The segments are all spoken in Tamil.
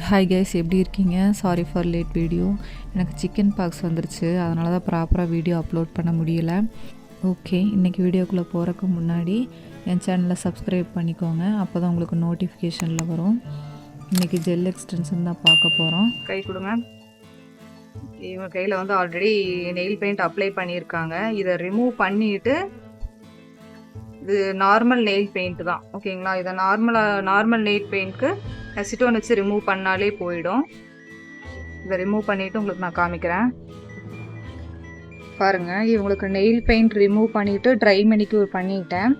ஹாய் கைஸ், எப்படி இருக்கீங்க? Sorry for late video. எனக்கு சிக்கன் பாக்ஸ் வந்துருச்சு, அதனால தான் ப்ராப்பராக வீடியோ அப்லோட் பண்ண முடியல. ஓகே, இன்றைக்கி வீடியோக்குள்ளே போகிறதுக்கு முன்னாடி என் சேனலை சப்ஸ்கிரைப் பண்ணிக்கோங்க, அப்போ தான் உங்களுக்கு நோட்டிஃபிகேஷனில் வரும். இன்றைக்கி ஜெல் எக்ஸ்டென்ஷன் தான் பார்க்க போகிறோம். கை கொடுங்க. இவங்க கையில் வந்து ஆல்ரெடி நெயில் பெயிண்ட் அப்ளை பண்ணியிருக்காங்க. இதை ரிமூவ் பண்ணிவிட்டு இது நார்மல் நெயில் பெயிண்ட் தான், ஓகேங்களா? இதை நார்மல் நெயில் பெயிண்ட்க்கு அசிட்டோன் வச்சு ரிமூவ் பண்ணாலே போயிடும். இதை ரிமூவ் பண்ணிவிட்டு உங்களுக்கு நான் காமிக்கிறேன். பாருங்கள், இவங்களுக்கு நெயில் பெயிண்ட் ரிமூவ் பண்ணிவிட்டு ட்ரை மெனிக்யூர் பண்ணிட்டேன்.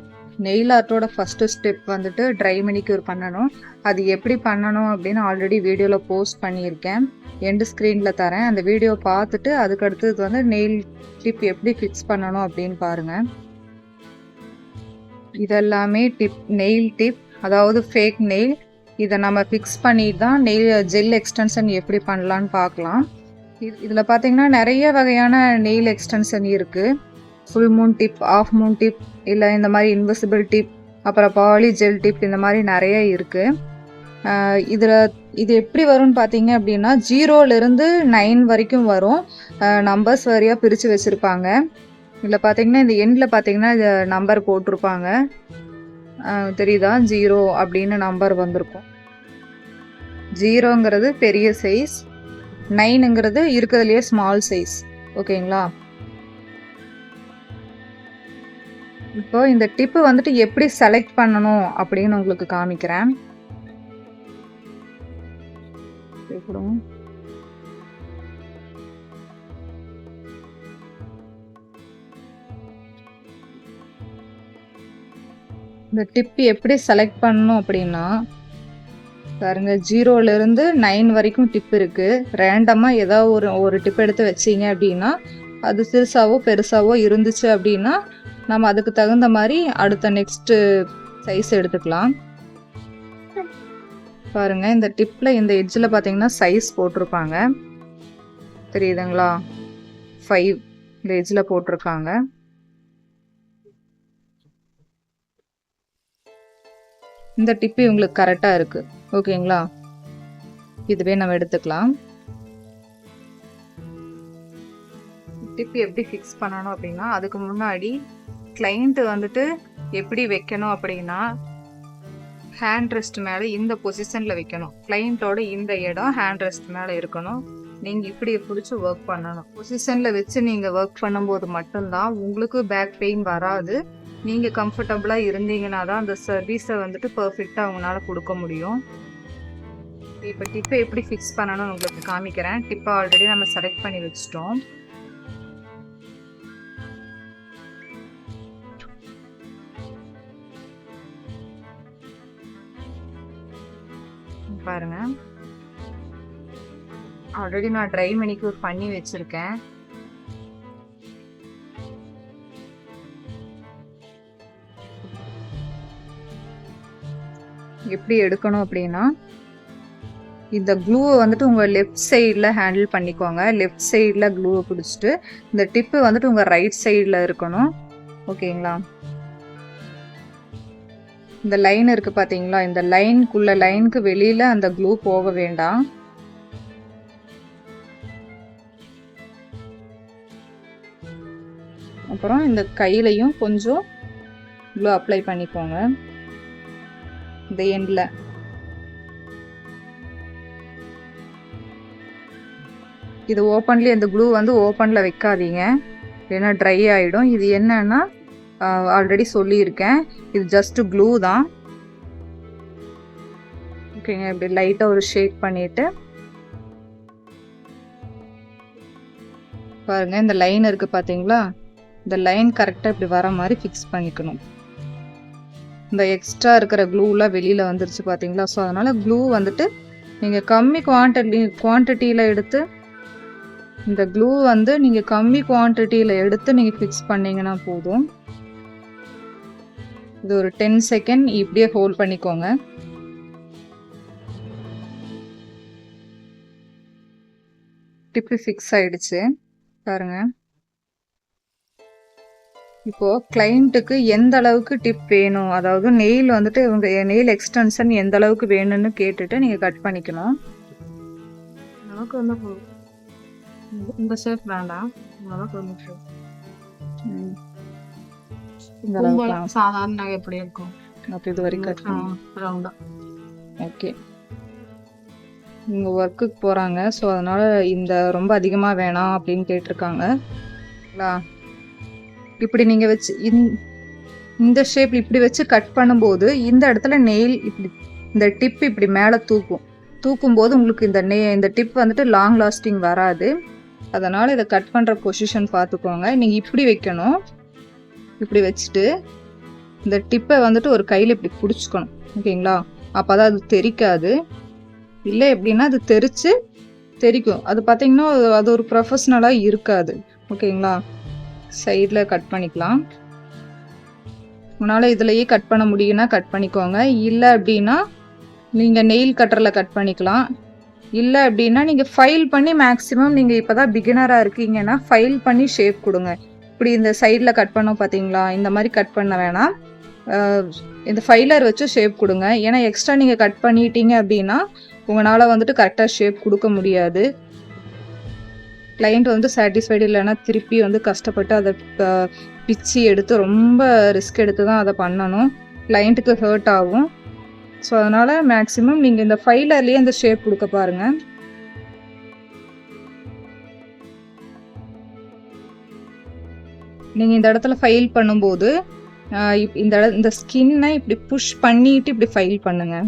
நெயில் ஆர்ட்டோட ஃபஸ்ட்டு ஸ்டெப் வந்துட்டு ட்ரை மெனிக்யூர் பண்ணணும். அது எப்படி பண்ணணும் அப்படின்னு ஆல்ரெடி வீடியோவில் போஸ்ட் பண்ணியிருக்கேன், எண்டு ஸ்க்ரீனில் தரேன். அந்த வீடியோ பார்த்துட்டு அதுக்கடுத்தது வந்து நெயில் டிப் எப்படி ஃபிக்ஸ் பண்ணணும் அப்படின்னு பாருங்கள். இதெல்லாமே நெயில் டிப், அதாவது ஃபேக் நெயில். இதை நம்ம ஃபிக்ஸ் பண்ணிட்டு தான் ஜெல் எக்ஸ்டென்ஷன் எப்படி பண்ணலான்னு பார்க்கலாம். இதில் பார்த்தீங்கன்னா நிறைய வகையான நெயில் எக்ஸ்டென்ஷன் இருக்குது. Full moon tip, half moon tip, இல்லை இந்த மாதிரி இன்விசிபிள் டிப், அப்புறம் பாலி ஜெல் டிப், இந்த மாதிரி நிறைய இருக்குது. இது எப்படி வரும்னு பார்த்தீங்க அப்படின்னா 0லேருந்து 9 வரைக்கும் வரும். நம்பர்ஸ் வரையாக பிரித்து வச்சுருப்பாங்க. இதில் பார்த்தீங்கன்னா இந்த எண்டில் பார்த்தீங்கன்னா இது நம்பர் போட்டிருப்பாங்க, தெரியுதா? 0 அப்படின்னு நம்பர் வந்திருக்கும். 0ங்கிறது பெரிய சைஸ், 9ங்கிறது இருக்கிறதுலையே ஸ்மால் சைஸ், ஓகேங்களா? இப்போ இந்த டிப்பு வந்துட்டு எப்படி செலக்ட் பண்ணணும் அப்படின்னு உங்களுக்கு காமிக்கிறேன். இந்த டிப்பு எப்படி செலக்ட் பண்ணணும் அப்படின்னா பாருங்க, 0லேருந்து 9 வரைக்கும் டிப் இருக்குது. ரேண்டமாக ஏதாவது ஒரு டிப் எடுத்து வச்சிங்க அப்படின்னா அது சிறுசாவோ பெருசாவோ இருந்துச்சு அப்படின்னா நம்ம அதுக்கு தகுந்த மாதிரி அடுத்த நெக்ஸ்ட்டு சைஸ் எடுத்துக்கலாம். பாருங்கள், இந்த டிப்பில் இந்த எட்ஜில் பார்த்தீங்கன்னா சைஸ் போட்டிருப்பாங்க, தெரியுதுங்களா? 5 இந்த எட்ஜில் போட்டிருக்காங்க. இந்த டிப்பு இவங்களுக்கு கரெக்டாக இருக்குது, ஓகேங்களா? இதுவே நம்ம எடுத்துக்கலாம். டிப்பு எப்படி ஃபிக்ஸ் பண்ணணும் அப்படின்னா அதுக்கு முன்னாடி கிளைண்ட் வந்துட்டு எப்படி வைக்கணும் அப்படின்னா ஹேண்ட் ரெஸ்ட் மேலே இந்த பொசிஷனில் வைக்கணும். கிளைண்ட்டோட இந்த இடம் ஹேண்ட் ரெஸ்ட் மேலே இருக்கணும். நீங்கள் இப்படி பிடிச்சி ஒர்க் பண்ணணும். பொசிஷனில் வச்சு நீங்கள் ஒர்க் பண்ணும்போது மட்டும்தான் உங்களுக்கு பேக் பெயின் வராது. நீங்கள் கம்ஃபர்டபுளாக இருந்தீங்கன்னா தான் அந்த சர்வீஸை வந்துட்டு பர்ஃபெக்டாக அவங்களால கொடுக்க முடியும். இப்போ டிப்பை எப்படி ஃபிக்ஸ் பண்ணணும்னு உங்களுக்கு காமிக்கிறேன். டிப்பை ஆல்ரெடி நம்ம செலக்ட் பண்ணி வச்சிட்டோம். பாருங்க, ஆல்ரெடி நான் ட்ரை மெனிக்யூர் பண்ணி வச்சிருக்கேன். எப்படி எடுக்கணும் அப்படின்னா இந்த க்ளூவை வந்துட்டு உங்கள் லெஃப்ட் சைடில் ஹேண்டில் பண்ணிக்கோங்க. லெஃப்ட் சைடில் க்ளூவை பிடிச்சிட்டு இந்த டிப்பு வந்துட்டு உங்கள் ரைட் சைடில் இருக்கணும், ஓகேங்களா? இந்த லைன் இருக்குது பார்த்தீங்களா? இந்த லைனுக்கு வெளியில் அந்த க்ளூ போக வேண்டாம். அப்புறம் இந்த கையிலையும் கொஞ்சம் க்ளூ அப்ளை பண்ணிக்கோங்க இந்த எண்டில். இது ஓப்பன்லேயே இந்த க்ளூ வந்து ஓப்பனில் வைக்காதீங்க, ஏன்னா ட்ரை ஆகிடும். இது என்னன்னா ஆல்ரெடி சொல்லியிருக்கேன், இது ஜஸ்ட் க்ளூ தான், ஓகேங்க? இப்படி லைட்டாக ஒரு ஷேக் பண்ணிவிட்டு பாருங்கள், இந்த லைன் இருக்குது பார்த்தீங்களா? இந்த லைன் கரெக்டாக இப்படி வர மாதிரி ஃபிக்ஸ் பண்ணிக்கணும். இந்த எக்ஸ்ட்ரா இருக்கிற க்ளூலாம் வெளியில் வந்துருச்சு பார்த்தீங்களா? ஸோ அதனால் க்ளூ வந்துட்டு நீங்கள் கம்மி குவான்டிட்டியில் எடுத்து இந்த க்ளூ வந்து நீங்கள் கம்மி குவான்டிட்டியில் எடுத்து நீங்கள் ஃபிக்ஸ் பண்ணிங்கன்னா போதும். இது ஒரு 10 செகண்ட் இப்படியே ஹோல்ட் பண்ணிக்கோங்க. டிப்பு ஃபிக்ஸ் ஆயிடுச்சு பாருங்கள். இப்போது கிளைண்ட்டுக்கு எந்த அளவுக்கு டிப் வேணும், அதாவது நெயில் வந்துட்டு இவங்க நெயில் எக்ஸ்டென்ஷன் எந்த அளவுக்கு வேணும்னு கேட்டுட்டு நீங்கள் கட் பண்ணிக்கணும். நமக்கு வந்து இந்த ஷேப் வேண்டாம், நமக்கு வந்து இந்த அளவுக்கு சாதாரண எப்படி இருக்கும் அப்போ இது வரைக்கும் ரவுண்டா. ஓகே, இவங்க ஒர்க்குக்கு போகிறாங்க, ஸோ அதனால் இந்த ரொம்ப அதிகமாக வேணாம் அப்படின்னு கேட்டிருக்காங்க. இப்படி நீங்கள் வச்சு இந்த ஷேப் இப்படி வச்சு கட் பண்ணும்போது இந்த இடத்துல நெயில் இப்படி இந்த டிப் இப்படி மேலே தூக்கும்போது உங்களுக்கு இந்த டிப் வந்துட்டு லாங் லாஸ்டிங் வராது. அதனால் இதை கட் பண்ணுற பொசிஷன் பார்த்துக்கோங்க. நீங்கள் இப்படி வைக்கணும், இப்படி வச்சுட்டு இந்த டிப்பை வந்துட்டு ஒரு கையில் இப்படி பிடிச்சிக்கணும். ஓகேங்களா? அப்போ தான் அது தெரிக்காது. இல்லை எப்படின்னா அது தெரிக்கும். அது பார்த்தீங்கன்னா அது ஒரு ப்ரொஃபஷ்னலாக இருக்காது. ஓகேங்களா? சைடில் கட் பண்ணிக்கலாம். உன்னால் இதுலேயே கட் பண்ண முடியும்னா கட் பண்ணிக்கோங்க. இல்லை அப்படின்னா நீங்கள் நெயில் கட்டரில் கட் பண்ணிக்கலாம். இல்லை அப்படின்னா நீங்கள் ஃபைல் பண்ணி மேக்ஸிமம் நீங்கள் இப்போ தான் பிகினராக இருக்கீங்கன்னா ஃபைல் பண்ணி ஷேப் கொடுங்க. இப்படி இந்த சைடில் கட் பண்ணோம் பார்த்தீங்களா, இந்த மாதிரி கட் பண்ண வேணாம். இந்த ஃபைலர் வச்சு ஷேப் கொடுங்க. ஏன்னா எக்ஸ்ட்ரா நீங்கள் கட் பண்ணிட்டீங்க அப்படின்னா உங்களால் வந்துட்டு கரெக்டாக ஷேப் கொடுக்க முடியாது. கிளைண்ட் வந்து சாட்டிஸ்ஃபைடு இல்லைன்னா திருப்பி வந்து கஷ்டப்பட்டு அதை பிச்சு எடுத்து ரொம்ப ரிஸ்க் எடுத்து தான் அதை பண்ணணும். கிளைண்ட்டுக்கு ஹர்ட் ஆகும். ஸோ அதனால் மேக்ஸிமம் நீங்கள் இந்த ஃபைலர்லேயே இந்த ஷேப் கொடுக்க பாருங்கள். நீங்கள் இந்த இடத்துல ஃபைல் பண்ணும்போது இந்த ஸ்கின்னை இப்படி புஷ் பண்ணிட்டு இப்படி ஃபைல் பண்ணுங்க.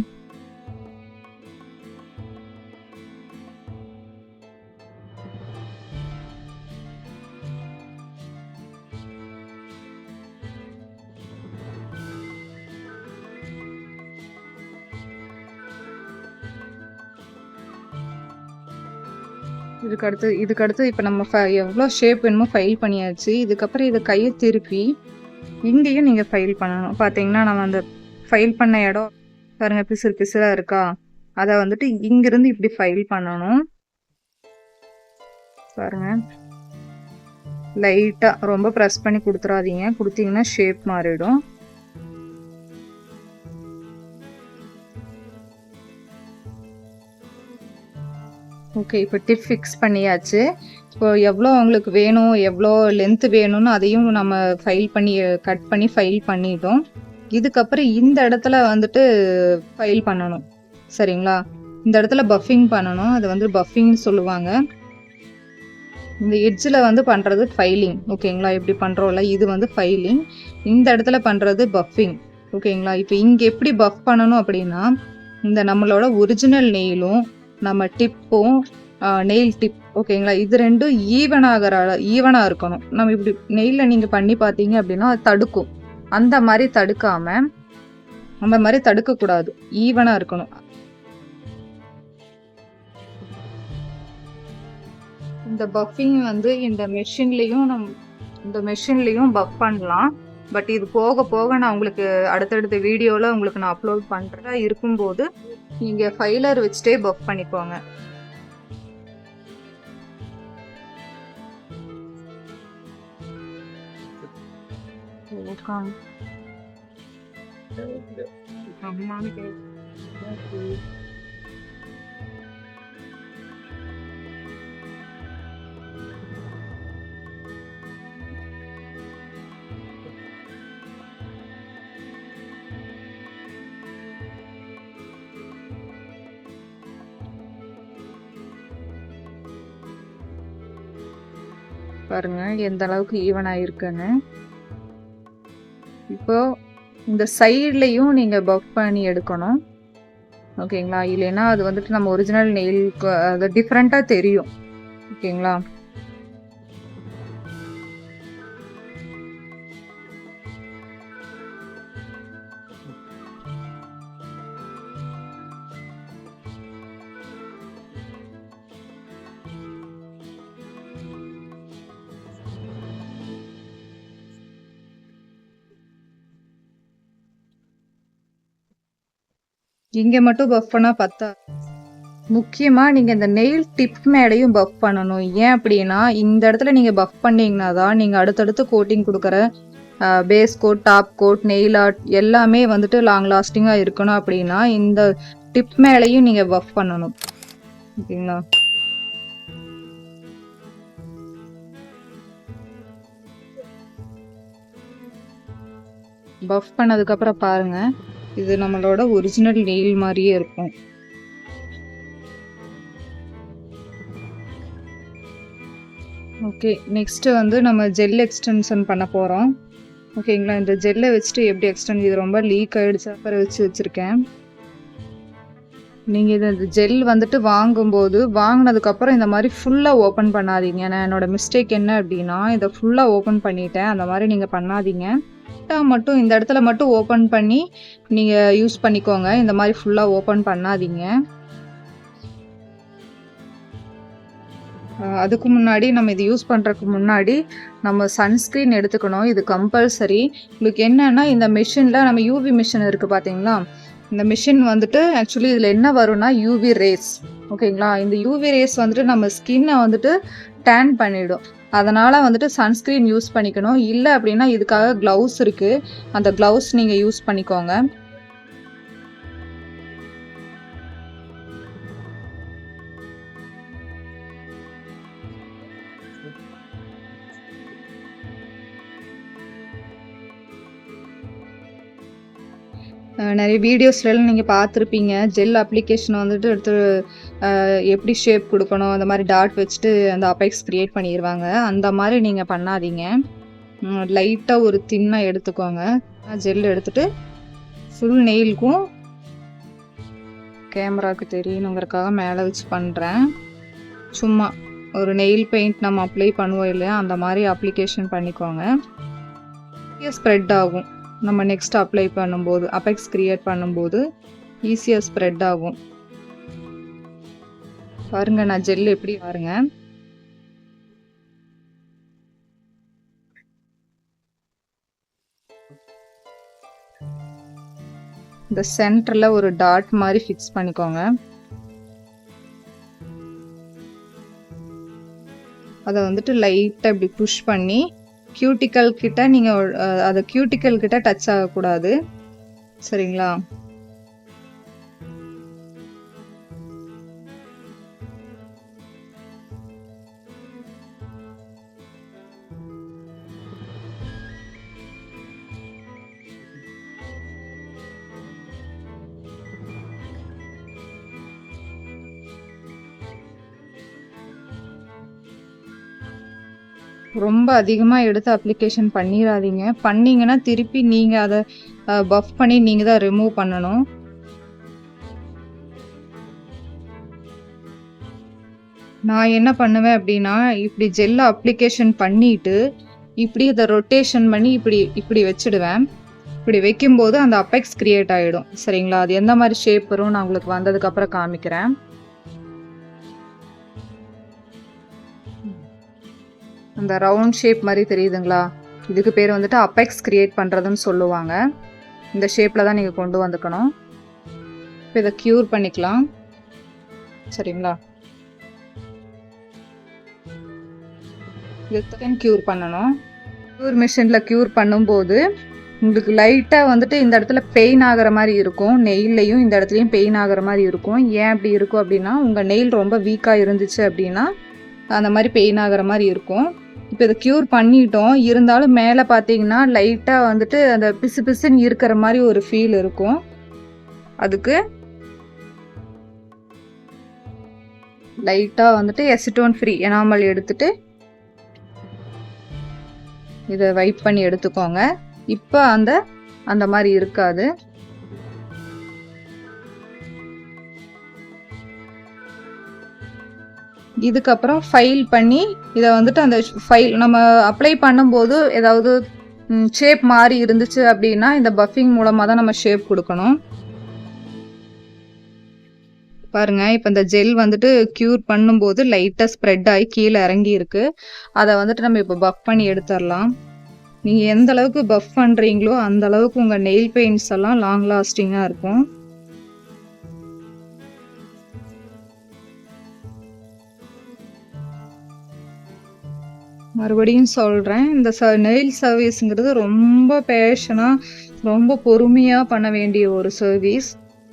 இதுக்கடுத்து இப்போ நம்ம எவ்வளோ ஷேப் வேணுமோ ஃபைல் பண்ணியாச்சு. இதுக்கப்புறம் இதை கையை திருப்பி இங்கேயும் நீங்கள் ஃபைல் பண்ணணும். பார்த்தீங்கன்னா நம்ம அந்த ஃபைல் பண்ண இடம் பாருங்கள், பிசுறாக இருக்கா, அதை வந்துட்டு இங்கிருந்து இப்படி ஃபைல் பண்ணணும். பாருங்கள், லைட்டாக ரொம்ப ப்ரெஸ் பண்ணி கொடுத்துடாதீங்க, கொடுத்தீங்கன்னா ஷேப் மாறிடும். ஓகே, இப்போ டிப் ஃபிக்ஸ் பண்ணியாச்சு. இப்போ எவ்வளோ உங்களுக்கு வேணும், எவ்வளோ லென்த்து வேணும்னு அதையும் நம்ம கட் பண்ணி ஃபைல் பண்ணிட்டோம். இதுக்கப்புறம் இந்த இடத்துல வந்துட்டு ஃபைல் பண்ணணும். சரிங்களா? இந்த இடத்துல பஃபிங் பண்ணணும். அது வந்து பஃபிங்னு சொல்லுவாங்க. இந்த எட்ஜில் வந்து பண்ணுறது ஃபைலிங். ஓகேங்களா? இப்படி பண்ணுறோம்ல, இது வந்து ஃபைலிங். இந்த இடத்துல பண்ணுறது பஃபிங். ஓகேங்களா? இப்போ இங்கே எப்படி பஃப் பண்ணணும் அப்படின்னா, இந்த நம்மளோட ஒரிஜினல் நெயிலும் நம்ம டிப்பும் நெயில் டிப், ஓகேங்களா, இது ரெண்டும் ஈவனாக இருக்கணும். நம்ம இப்படி நெயிலில் நீங்கள் பண்ணி பார்த்தீங்க அப்படின்னா அது தடுக்கும். அந்த மாதிரி தடுக்கக்கூடாது, ஈவனாக இருக்கணும். இந்த பஃபிங் வந்து இந்த மெஷின்லேயும் பஃப் பண்ணலாம். பட் இது போக போக நான் உங்களுக்கு அடுத்தடுத்த வீடியோவில் உங்களுக்கு நான் அப்லோட் பண்ணுறதா இருக்கும்போது நீங்கள் ஃபைலர் வச்சுட்டே பஃப் பண்ணிக்கோங்க. பாருங்க எந்த அளவுக்கு ஈவனாக இருக்குன்னு. இப்போ இந்த சைட்லையும் நீங்கள் பஃப் பண்ணி எடுக்கணும். ஓகேங்களா? இல்லைன்னா அது வந்துட்டு நம்ம ஒரிஜினல் நெயிலுக்கு அது டிஃப்ரெண்ட்டாக தெரியும். ஓகேங்களா? இங்கே மட்டும் பஃப் பண்ணால் பத்தா, முக்கியமாக நீங்கள் இந்த நெயில் டிப் மேடையும் பஃப் பண்ணணும். ஏன் அப்படின்னா இந்த இடத்துல நீங்கள் பஃப் பண்ணிங்கன்னா தான் நீங்கள் அடுத்தடுத்து கோட்டிங் கொடுக்குற base coat, top coat, nail art எல்லாமே வந்துட்டு லாங் லாஸ்டிங்காக இருக்கணும். அப்படின்னா இந்த டிப் மேலேயும் நீங்கள் பஃப் பண்ணணும். ஓகேங்களா? பஃப் பண்ணதுக்கப்புறம் பாருங்கள், இது நம்மளோட ஒரிஜினல் நெயில் மாதிரியே இருக்கும். ஓகே, நெக்ஸ்ட்டு வந்து நம்ம ஜெல் எக்ஸ்டென்ஷன் பண்ண போகிறோம். ஓகேங்களா, இந்த ஜெல்லை வச்சுட்டு எப்படி எக்ஸ்டெண்ட், இது ரொம்ப லீக் ஆகிடுச்சு, அப்புறம் வச்சுருக்கேன். நீங்கள் இந்த ஜெல் வந்துட்டு வாங்கினதுக்கப்புறம் இந்த மாதிரி ஃபுல்லாக ஓப்பன் பண்ணாதீங்க. நான் என்னோடய மிஸ்டேக் என்ன அப்படின்னா, இதை ஃபுல்லாக ஓப்பன் பண்ணிட்டேன். அந்த மாதிரி நீங்கள் பண்ணாதீங்க. மட்டும் இந்த இடத்துல மட்டும் ஓப்பன் பண்ணி நீங்கள் யூஸ் பண்ணிக்கோங்க. இந்த மாதிரி ஃபுல்லாக ஓப்பன் பண்ணாதீங்க. அதுக்கு முன்னாடி நம்ம இது யூஸ் பண்ணுறதுக்கு முன்னாடி நம்ம சன்ஸ்க்ரீன் எடுத்துக்கணும். இது கம்பல்சரி. உங்களுக்கு என்னென்னா, இந்த மிஷினில் நம்ம யூவி மிஷின் இருக்குது பார்த்தீங்களா, இந்த மிஷின் வந்துட்டு ஆக்சுவலி இதில் என்ன வரும்னா யூவி ரேஸ். ஓகேங்களா, இந்த யூவி ரேஸ் வந்துட்டு நம்ம ஸ்கின்னை வந்துட்டு டேன் பண்ணிவிடும். அதனால் வந்துட்டு சன்ஸ்க்ரீன் யூஸ் பண்ணிக்கணும். இல்லை அப்படின்னா இதுக்காக க்ளவுஸ் இருக்குது, அந்த க்ளவுஸ் நீங்கள் யூஸ் பண்ணிக்கோங்க. நிறைய வீடியோஸ்லாம் நீங்கள் பார்த்துருப்பீங்க. ஜெல் அப்ளிகேஷனை வந்துட்டு எடுத்து எப்படி ஷேப் கொடுக்கணும், அந்த மாதிரி டாட் வச்சுட்டு அந்த அபெக்ஸ் க்ரியேட் பண்ணிடுவாங்க. அந்த மாதிரி நீங்கள் பண்ணாதீங்க. லைட்டாக ஒரு தின்னாக எடுத்துக்கோங்க. ஜெல் எடுத்துகிட்டு ஃபுல் நெயிலுக்கும் கேமராவுக்கு தெரியணுங்கிறதுக்காக மேலே வச்சு பண்ணுறேன். சும்மா ஒரு நெயில் பெயிண்ட் நம்ம அப்ளை பண்ணுவோம் இல்லையா, அந்த மாதிரி அப்ளிகேஷன் பண்ணிக்கோங்க. ஸ்ப்ரெட் ஆகும். நம்ம நெக்ஸ்ட் அப்ளை பண்ணும்போது, அபெக்ஸ் க்ரியேட் பண்ணும்போது ஈஸியாக ஸ்ப்ரெட் ஆகும். பாருங்கள், நான் ஜெல் எப்படி பாருங்க. இந்த சென்டரில் ஒரு டாட் மாதிரி ஃபிக்ஸ் பண்ணிக்கோங்க. அதை வந்துட்டு லைட்டாக இப்படி புஷ் பண்ணி கியூட்டிக்கல் கிட்ட நீங்கள் அது கியூட்டிக்கல் கிட்ட டச் ஆகக்கூடாது. சரிங்களா, ரொம்ப அதிகமாக எடுத்து அப்ளிகேஷன் பண்ணிடாதீங்க. பண்ணிங்கன்னா திருப்பி நீங்கள் அதை பஃப் பண்ணி நீங்கள் தான் ரிமூவ் பண்ணணும். நான் என்ன பண்ணுவேன் அப்படின்னா, இப்படி ஜெல்லை அப்ளிகேஷன் பண்ணிவிட்டு இப்படி இதை ரொட்டேஷன் பண்ணி இப்படி வச்சுடுவேன். இப்படி வைக்கும்போது அந்த அபெக்ஸ் க்ரியேட் ஆகிடும். சரிங்களா, அது எந்த மாதிரி ஷேப் வரும் நான் உங்களுக்கு வந்ததுக்கப்புறம் காமிக்கிறேன். அந்த ரவுண்ட் ஷேப் மாதிரி தெரியுதுங்களா, இதுக்கு பேர் வந்துட்டு அபெக்ஸ் க்ரியேட் பண்ணுறதுன்னு சொல்லுவாங்க. இந்த ஷேப்பில் தான் நீங்கள் கொண்டு வந்துக்கணும். இப்போ இதை க்யூர் பண்ணிக்கலாம். சரிங்களா, இது செகண்ட் க்யூர் பண்ணணும். க்யூர் மிஷினில் க்யூர் பண்ணும்போது உங்களுக்கு லைட்டாக வந்துட்டு இந்த இடத்துல பெயின் ஆகிற மாதிரி இருக்கும். நெயில்லையும் இந்த இடத்துலையும் பெயின் ஆகிற மாதிரி இருக்கும். ஏன் அப்படி இருக்கும் அப்படின்னா, உங்கள் நெயில் ரொம்ப வீக்காக இருந்துச்சு அப்படின்னா அந்த மாதிரி பெயின் ஆகிற மாதிரி இருக்கும். இப்போ இதை க்யூர் பண்ணிட்டோம். இருந்தாலும் மேலே பார்த்தீங்கன்னா லைட்டாக வந்துட்டு அந்த பிசு பிசுன்னு இருக்கிற மாதிரி ஒரு ஃபீல் இருக்கும். அதுக்கு லைட்டாக வந்துட்டு எசிட்டோன் ஃப்ரீ எனாமல் எடுத்துட்டு இதை வைப் பண்ணி எடுத்துக்கோங்க. இப்போ அந்த மாதிரி இருக்காது. இதுக்கப்புறம் ஃபைல் பண்ணி இதை வந்துட்டு அந்த ஃபைல் நம்ம அப்ளை பண்ணும்போது ஏதாவது ஷேப் மாறி இருந்துச்சு அப்படின்னா இந்த பஃபிங் மூலமாக தான் நம்ம ஷேப் கொடுக்கணும். பாருங்கள், இப்போ இந்த ஜெல் வந்துட்டு க்யூர் பண்ணும்போது லைட்டாக ஸ்ப்ரெட் ஆகி கீழே இறங்கி இருக்கு. அதை வந்துட்டு நம்ம இப்போ பஃப் பண்ணி எடுத்துடலாம். நீங்கள் எந்த அளவுக்கு பஃப் பண்ணுறீங்களோ அந்த அளவுக்கு உங்கள் நெயில் பெயிண்ட்ஸ் எல்லாம் லாங் லாஸ்டிங்காக இருக்கும். மறுபடியும் சொல்கிறேன், இந்த நெயில் சர்வீஸுங்கிறது ரொம்ப பேஷனாக ரொம்ப பொறுமையாக பண்ண வேண்டிய ஒரு சர்வீஸ்.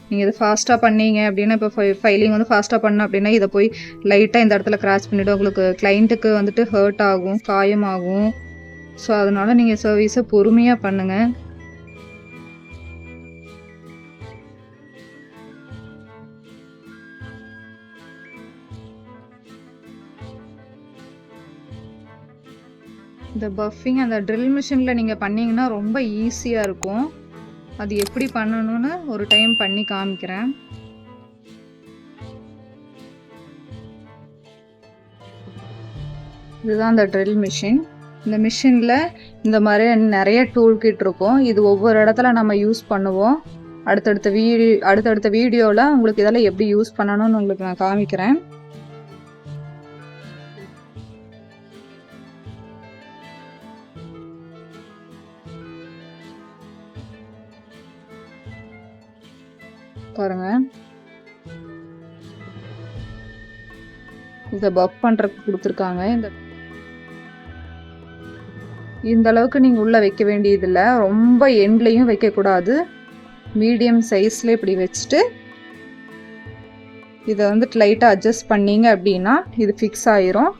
நீங்கள் இதை ஃபாஸ்ட்டாக பண்ணீங்க அப்படின்னா, இப்போ ஃபைலிங் வந்து ஃபாஸ்ட்டாக பண்ண அப்படின்னா இதை போய் லைட்டாக இந்த இடத்துல கிராச் பண்ணிவிடும். உங்களுக்கு கிளைண்ட்டுக்கு வந்துட்டு ஹர்ட் ஆகும், காயமாகும். ஸோ அதனால் நீங்கள் சர்வீஸை பொறுமையாக பண்ணுங்கள். இந்த பஃபிங் அந்த ட்ரில் மிஷினில் நீங்கள் பண்ணிங்கன்னா ரொம்ப ஈஸியாக இருக்கும். அது எப்படி பண்ணணும்னு ஒரு டைம் பண்ணி காமிக்கிறேன். இதுதான் அந்த ட்ரில் மிஷின். இந்த மிஷினில் இந்த மாதிரி நிறைய டூல் கிட் இருக்கும். இது ஒவ்வொரு இடத்துல நம்ம யூஸ் பண்ணுவோம். அடுத்தடுத்த வீடியோவில் உங்களுக்கு இதெல்லாம் எப்படி யூஸ் பண்ணணும்னு உங்களுக்கு நான் காமிக்கிறேன். பாருங்க, இதை பஃப் பண்ணுறதுக்கு கொடுத்துருக்காங்க. இந்த அளவுக்கு நீங்கள் உள்ளே வைக்க வேண்டியதில்லை, ரொம்ப எண்ட்லையும் வைக்கக்கூடாது. மீடியம் சைஸில் இப்படி வச்சுட்டு இதை வந்துட்டு லைட்டாக அட்ஜஸ்ட் பண்ணீங்க அப்படின்னா இது ஃபிக்ஸ் ஆயிரும்.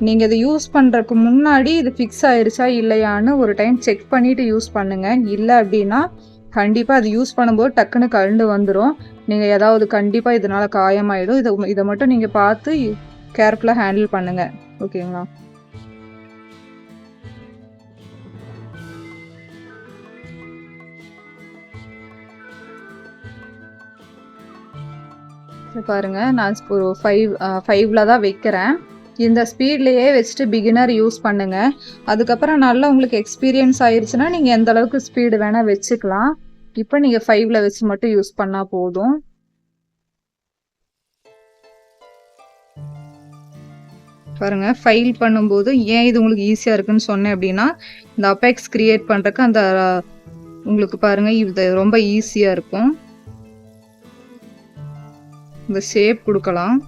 நீங்கள் இதை யூஸ் பண்ணுறதுக்கு முன்னாடி இது ஃபிக்ஸ் ஆயிருச்சா இல்லையான்னு ஒரு டைம் செக் பண்ணிவிட்டு யூஸ் பண்ணுங்கள். இல்லை அப்படின்னா கண்டிப்பாக அது யூஸ் பண்ணும்போது டக்குன்னு கழண்டு வந்துடும். நீங்கள் ஏதாவது கண்டிப்பாக இதனால் காயமாயிடும். இதை மட்டும் நீங்கள் பார்த்து கேர்ஃபுல்லாக ஹேண்டில் பண்ணுங்கள். ஓகேங்களா? பாருங்க, நான் ஒரு 5ல் தான் வைக்கிறேன். இந்த ஸ்பீட்லேயே வச்சுட்டு பிகினர் யூஸ் பண்ணுங்க. அதுக்கப்புறம் நல்லா உங்களுக்கு எக்ஸ்பீரியன்ஸ் ஆயிடுச்சுன்னா நீங்கள் எந்த அளவுக்கு ஸ்பீடு வேணால் வச்சுக்கலாம். இப்போ நீங்கள் 5ல் வச்சு மட்டும் யூஸ் பண்ணால் போதும். பாருங்க, ஃபைல் பண்ணும்போது ஏன் இது உங்களுக்கு ஈஸியாக இருக்குன்னு சொன்னேன் அப்படின்னா, இந்த அபெக்ஸ் கிரியேட் பண்ணுறதுக்கு அந்த உங்களுக்கு பாருங்க இது ரொம்ப ஈஸியாக இருக்கும். இந்த ஷேப் கொடுக்கலாம்.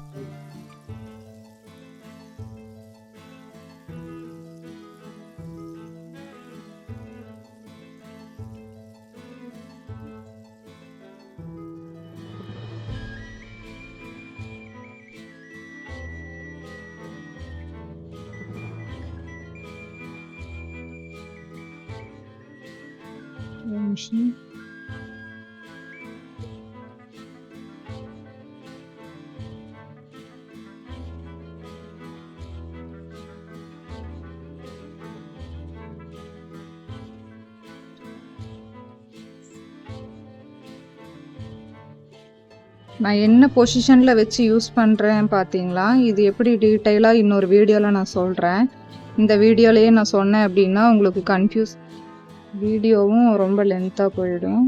நான் என்ன பொசிஷனில் வச்சு யூஸ் பண்ணுறேன் பார்த்தீங்களா? இது எப்படி டீட்டெயிலாக இன்னொரு வீடியோவில் நான் சொல்கிறேன். இந்த வீடியோலையே நான் சொன்னேன் அப்படின்னா உங்களுக்கு கன்ஃபியூஸ், வீடியோவும் ரொம்ப லென்த்தாக போயிடும்.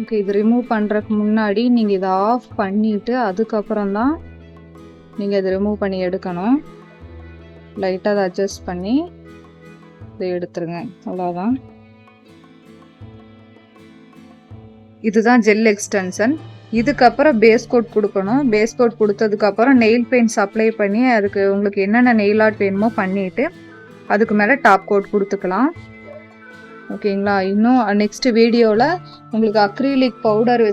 ஓகே, இது ரிமூவ் பண்ணுறதுக்கு முன்னாடி நீங்கள் இதை ஆஃப் பண்ணிவிட்டு அதுக்கப்புறம் தான் நீங்கள் இதை ரிமூவ் பண்ணி எடுக்கணும். லைட்டாக அதை அட்ஜஸ்ட் பண்ணி இதை எடுத்துருங்க. அவ்வளோதான். இதுதான் ஜெல் எக்ஸ்டென்ஷன். இதுக்கப்புறம் பேஸ் கோட் கொடுக்கணும். பேஸ் கோட் கொடுத்ததுக்கப்புறம் நெயில் பெயிண்ட்ஸ் அப்ளை பண்ணி அதுக்கு உங்களுக்கு என்னென்ன நெயில் ஆர்ட் வேணுமோ பண்ணிவிட்டு அதுக்கு மேலே டாப் கோட் கொடுத்துக்கலாம். ஓகேங்களா? இன்னும் நெக்ஸ்ட் வீடியோவில் உங்களுக்கு அக்ரிலிக் பவுடர்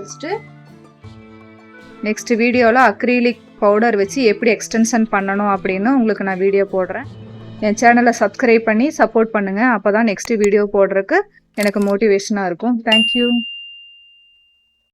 வச்சு எப்படி எக்ஸ்டென்ஷன் பண்ணணும் அப்படின்னு உங்களுக்கு நான் வீடியோ போடுறேன். என் சேனலை சப்ஸ்கிரைப் பண்ணி சப்போர்ட் பண்ணுங்கள். அப்போ தான் நெக்ஸ்ட் வீடியோ போடுறதுக்கு எனக்கு மோட்டிவேஷனாக இருக்கும். தேங்க்யூ.